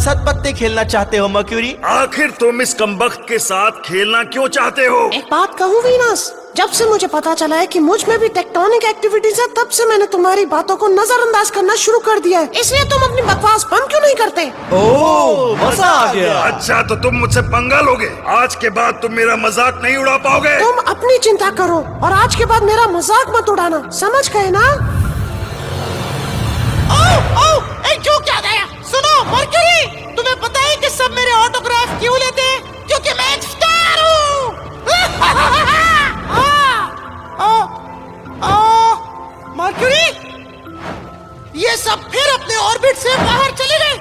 साथ पत्ते खेलना चाहते हो मर्क्यूरी? आखिर तुम इस कमबख्त के साथ खेलना क्यों चाहते हो? एक बात कहूँ वीनस, जब से मुझे पता चला है कि मुझ में भी टेक्टोनिक एक्टिविटीज है, तब से मैंने तुम्हारी बातों को नजरअंदाज करना शुरू कर दिया है। इसलिए तुम अपनी बकवास बंद क्यों नहीं करते? ओह, मजा आ गया। अच्छा तो तुम मुझसे पंगा लोगे? आज के बाद तुम मेरा मजाक नहीं उड़ा पाओगे। तुम अपनी चिंता करो और आज के बाद मेरा मजाक मत उड़ाना, समझ गए ना? जोक याद आया। सुनो मर्क्यूरी, तुम्हें पता है कि सब मेरे ऑटोग्राफ क्यों लेते हैं? क्योंकि मैं एक स्टार हूँ। मर्क्यूरी, ये सब फिर अपने ऑर्बिट से बाहर चले गए।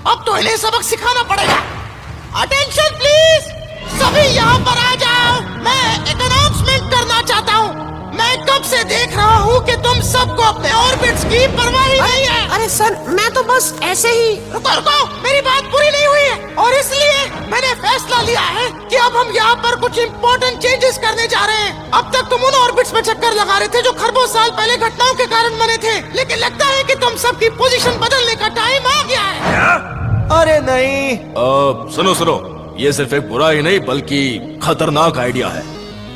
अब तो इन्हें सबक सिखाना पड़ेगा। अटेंशन प्लीज, सभी यहाँ पर आ जाओ। मैं एक अनाउंसमेंट करना चाहता हूँ। मैं कब से देख रहा हूँ कि तुम सबको अपने ऑर्बिट्स की परवाह ही नहीं है। अरे सर, मैं तो बस ऐसे ही। रुको रुको, मेरी बात पूरी नहीं हुई है और इसलिए मैंने फैसला लिया है कि अब हम यहाँ पर कुछ इम्पोर्टेंट चेंजेस करने जा रहे हैं। अब तक तुम उन ऑर्बिट्स में चक्कर लगा रहे थे जो खरबों साल पहले घटनाओं के कारण बने थे, लेकिन लगता है कि तुम सबकी पोजीशन बदलने का टाइम आ गया है। क्या? अरे नहीं, सुनो, ये सिर्फ एक बुरा ही नहीं बल्कि खतरनाक आइडिया है।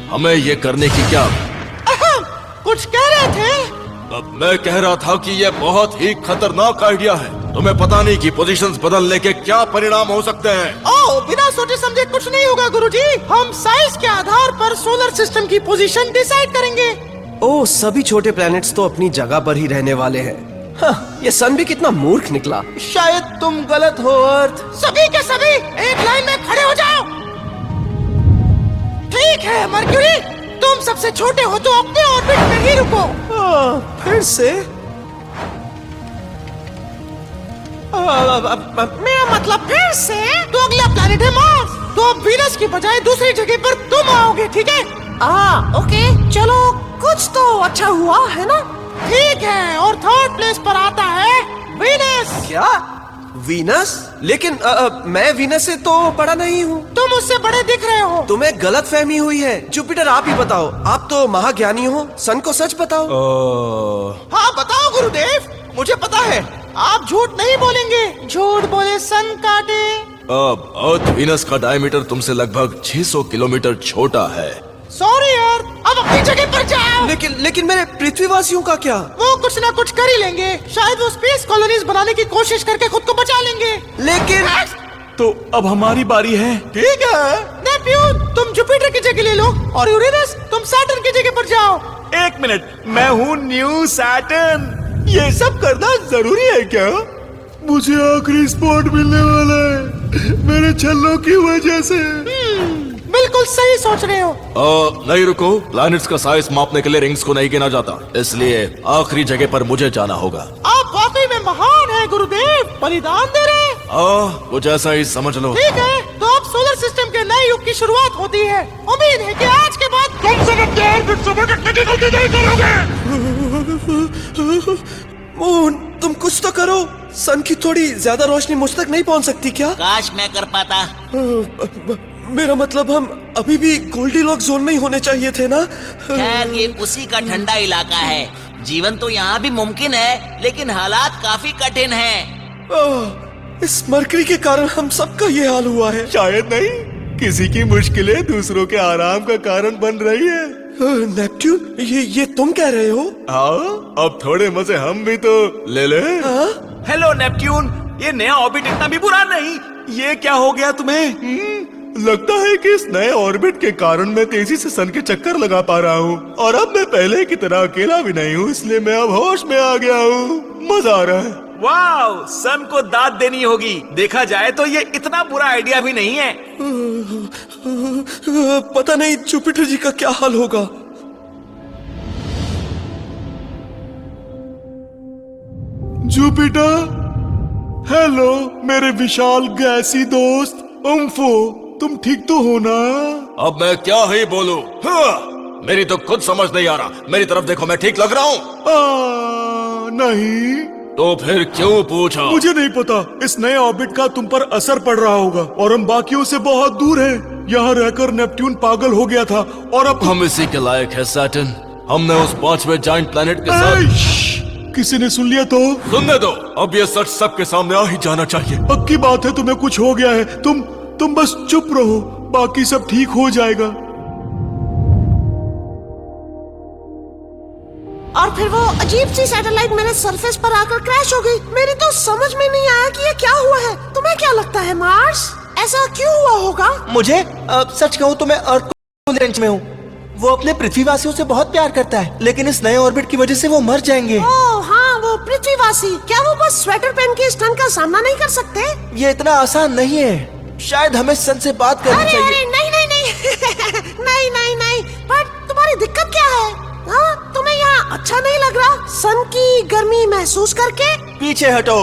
हमें ये करने की क्या? कुछ कह रहे थे? अब मैं कह रहा था कि ये बहुत ही खतरनाक आइडिया है। तुम्हें पता नहीं कि पोजीशंस बदलने के क्या परिणाम हो सकते हैं। ओह, बिना सोचे समझे कुछ नहीं होगा गुरुजी। हम साइज के आधार पर सोलर सिस्टम की पोजीशन डिसाइड करेंगे। ओह, सभी छोटे प्लैनेट्स तो अपनी जगह पर ही रहने वाले हैं। हाँ, ये सन भी कितना मूर्ख निकला। शायद तुम गलत हो अर्थ। सभी के सभी एक लाइन में खड़े हो जाओ। ठीक है मर्क्यूरी, तुम सबसे छोटे हो तो अपने ऑर्बिट में ही रुको। फिर से? मेरा मतलब फिर से? तो अगला प्लैनेट है मार्स, तो अब वीनस की बजाय दूसरी जगह पर तुम आओगे, ठीक है? ओके, चलो कुछ तो अच्छा हुआ है ना? ठीक है, और थर्ड प्लेस पर आता है वीनस। क्या? वीनस? लेकिन मैं वीनस से तो बड़ा नहीं हूँ। तुम उससे बड़े दिख रहे हो। तुम्हें गलत फहमी हुई है। जुपिटर, आप ही बताओ, आप तो महाज्ञानी हो, सन को सच बताओ। हाँ बताओ गुरुदेव, मुझे पता है आप झूठ नहीं बोलेंगे। झूठ बोले सन काटे। अब अर्थ वीनस का डायमीटर तुमसे लगभग 600 किलोमीटर छोटा है। सॉरी यार, अब अपनी जगह पर जाओ। लेकिन मेरे पृथ्वीवासियों का क्या? वो कुछ ना कुछ कर ही लेंगे। शायद वो स्पेस कॉलोनीज बनाने की कोशिश करके खुद को बचा लेंगे। लेकिन तो अब हमारी बारी है। ठीक है नेप्ट्यून, तुम जुपिटर की जगह ले लो और यूरेनस तुम सैटर्न की जगह पर जाओ। एक मिनट, मैं हूँ न्यू सैटर्न। ये सब करना जरूरी है क्या? मुझे आखिरी स्पॉट मिलने वाला है मेरे छल्लों की वजह से। बिल्कुल सही सोच रहे हो। नहीं रुको, प्लैनेट्स का साइज मापने के लिए रिंग्स को नहीं गिना जाता, इसलिए आखिरी जगह पर मुझे जाना होगा। आप वाकई में महान हैं गुरुदेव, बलिदान दे रहे हैं। कुछ ऐसा ही समझ लो। ठीक है, तो अब सोलर सिस्टम के नए युग की शुरुआत होती है। उम्मीद है कि आज के बाद तुम सब अपने ऑर्बिट से भटकने की गलती नहीं करोगे। मून, तुम कुछ तो करो। सन की थोड़ी ज्यादा रोशनी मुझ तक नहीं पहुंच सकती क्या? काश मैं कर पाता। मेरा मतलब हम अभी भी गोल्डीलॉक्स जोन में ही होने चाहिए थे ना? खैर ये उसी का ठंडा इलाका है। जीवन तो यहाँ भी मुमकिन है, लेकिन हालात काफी कठिन हैं। इस मरकरी के कारण हम सबका ये हाल हुआ है। शायद नहीं, किसी की मुश्किलें दूसरों के आराम का कारण बन रही है। नेप्ट्यून, ये तुम कह रहे हो? हाँ, अब थोड़े मजे हम भी तो ले ले। हेलो नेप्ट्यून, ये नया ऑर्बिट इतना भी बुरा नहीं। ये क्या हो गया तुम्हें? लगता है कि इस नए ऑर्बिट के कारण मैं तेजी से सन के चक्कर लगा पा रहा हूँ और अब मैं पहले की तरह अकेला भी नहीं हूँ, इसलिए मैं अब होश में आ गया हूँ। मजा आ रहा है। वाह, सन को दाद देनी होगी। देखा जाए तो ये इतना बुरा आइडिया भी नहीं है। पता नहीं जुपिटर जी का क्या हाल होगा। जुपिटर, हेलो मेरे विशाल गैसी दोस्त उम्फो, तुम ठीक तो हो ना? अब मैं क्या ही बोलूं? मेरी तो खुद समझ नहीं आ रहा। मेरी तरफ देखो, मैं ठीक लग रहा हूँ? नहीं। तो फिर क्यों पूछा? मुझे नहीं पता। इस नए ऑर्बिट का तुम पर असर पड़ रहा होगा और हम बाकियों से बहुत दूर हैं। यहाँ रहकर नेपट्यून पागल हो गया था और अब हम इसी के लायक है सैटर्न। हमने उस 5वें जायंट प्लैनेट के साथ किसी ने सुन लिया तो? सुनने दो, अब ये सच सबके सामने आ ही जाना चाहिए। पक्की बात है तुम्हें कुछ हो गया है। तुम बस चुप रहो, बाकी सब ठीक हो जाएगा। और फिर वो अजीब सी सैटेलाइट मेरे सरफेस पर आकर क्रैश हो गई। मेरी तो समझ में नहीं आया कि ये क्या हुआ है। तुम्हें क्या लगता है मार्स, ऐसा क्यों हुआ होगा? मुझे सच कहूँ तो मैं अर्थ रेंज में हूँ। वो अपने पृथ्वीवासियों से बहुत प्यार करता है, लेकिन इस नए ऑर्बिट की वजह से वो मर जाएंगे। ओह हाँ, वो पृथ्वीवासी। क्या वो बस स्वेटर पहन के इस ठंड का सामना नहीं कर सकते? ये इतना आसान नहीं है। शायद हमें सन से बात करनी अरे चाहिए। अरे नहीं नहीं नहीं नहीं नहीं नहीं। पर तुम्हारी दिक्कत क्या है? हाँ, तुम्हें यहाँ अच्छा नहीं लग रहा सन की गर्मी महसूस करके? पीछे हटो।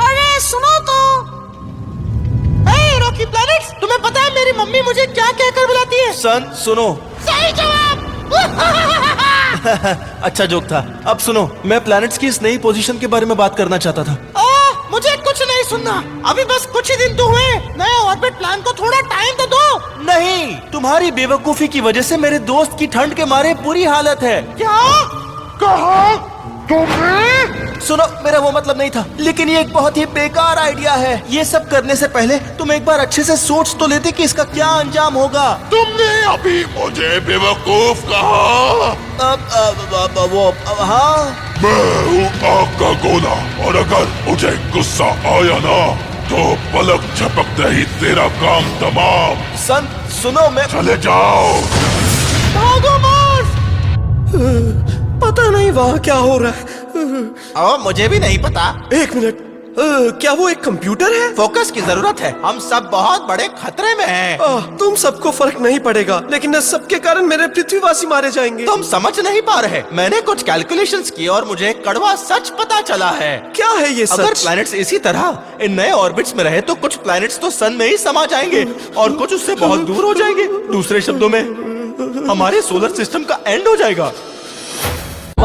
अरे सुनो तो। रॉकी प्लैनेट्स, तुम्हें पता है मेरी मम्मी मुझे क्या कहकर बुलाती है? सन सुनो। सही जवाब। अच्छा जोक था। अब सुनो, मैं प्लैनेट्स की इस नई पोजीशन के बारे में बात करना चाहता था। मुझे कुछ नहीं सुनना। अभी बस कुछ ही दिन तो हुए। नए ऑर्बिट प्लान को थोड़ा टाइम तो दो। नहीं, तुम्हारी बेवकूफी की वजह से मेरे दोस्त की ठंड के मारे बुरी हालत है। क्या कहा तुमने? सुनो, मेरा वो मतलब नहीं था, लेकिन ये एक बहुत ही बेकार आइडिया है। ये सब करने से पहले तुम एक बार अच्छे से सोच तो लेते कि इसका क्या अंजाम होगा। तुमने अभी मुझे बेवकूफ कहा। हाँ, मैं हूँ आग का गोला, और अगर मुझे गुस्सा आया ना तो पलक झपकते ही तेरा काम तमाम। सन सुनो, मैं चले जाओ। भागो मार्स। पता नहीं वहाँ क्या हो रहा है। मुझे भी नहीं पता। एक मिनट, क्या वो एक कंप्यूटर है? फोकस की जरूरत है, हम सब बहुत बड़े खतरे में हैं। तुम सबको फर्क नहीं पड़ेगा, लेकिन इस सब के कारण मेरे पृथ्वीवासी मारे जाएंगे। तुम समझ नहीं पा रहे। मैंने कुछ कैलकुलेशंस की और मुझे एक कड़वा सच पता चला है। क्या है ये अगर सच? प्लैनेट्स इसी तरह इन नए ऑर्बिट्स में रहे तो कुछ प्लैनेट्स तो सन में ही समा जाएंगे और कुछ उससे बहुत दूर हो जाएंगे। दूसरे शब्दों में हमारे सोलर सिस्टम का एंड हो जाएगा।